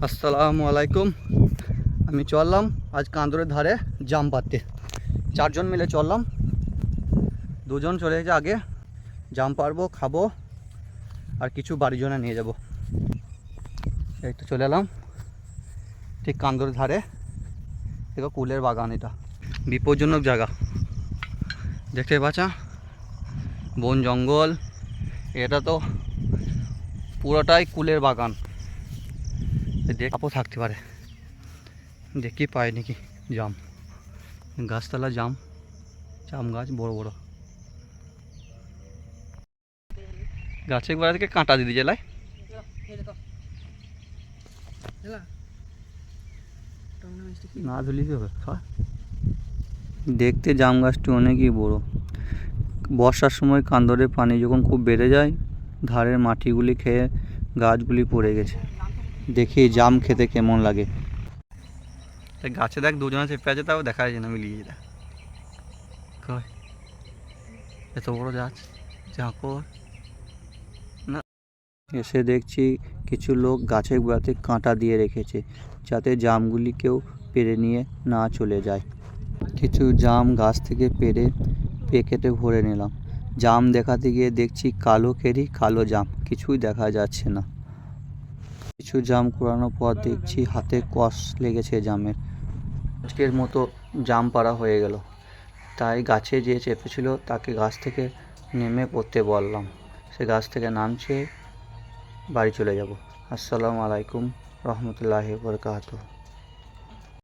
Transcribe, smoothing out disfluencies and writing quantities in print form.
আসসালামু আলাইকুম। আমি চললাম আজ কান্দরের ধারে জাম পাড়তে। চারজন মিলে চললাম, দুজন চলে গেছে আগে। জাম পারবো, খাবো, আর কিছু বাড়ির জন্য নিয়ে যাব। এই তো চলে এলাম ঠিক কান্দরের ধারে। দেখো কুলের বাগান, এটা বিপজ্জনক জায়গা, দেখতে পাচ্ছ, বন জঙ্গল। এটা তো পুরোটাই কুলের বাগান, আপও থাকতে পারে। দেখি পাই নাকি জাম, গাছতলা জাম, জাম গাছ বড় বড়। গাছের গোড়া থেকে কাঁটা দিদি জেলায় না ধুলি হবে। দেখতে জাম গাছটি অনেকই বড়। বর্ষার সময় কান্দরে পানি যখন খুব বেড়ে যায়, ধারের মাটিগুলি খেয়ে গাছগুলি পড়ে গেছে। দেখি জাম খেতে কেমন লাগে। গাছে দেখ দুজনে চেপে আছে, তাও দেখা যাচ্ছে না, মিলিয়ে যেটা এত বড় গাছ ঝাঁকর না। এসে দেখছি কিছু লোক গাছের গোড়াতে কাঁটা দিয়ে রেখেছে, যাতে জামগুলি কেউ পেড়ে নিয়ে না চলে যায়। কিছু জাম গাছ থেকে পেড়ে প্যাকেটে ভরে নিলাম। জাম দেখাতে গিয়ে দেখছি কালো কেরি, কালো জাম, কিছুই দেখা যাচ্ছে না। কিছু জাম কুড়ানোর পর দেখছি হাতে কষ লেগেছে জামের। আজকের মতো জাম পাড়া হয়ে গেল। তাই গাছে যে চেপেছিল তাকে গাছ থেকে নেমে পড়তে বললাম। সে গাছ থেকে নামছে, বাড়ি চলে যাব। আসসালামু আলাইকুম রহমতুল্লাহি ওয়া বারাকাতুহু।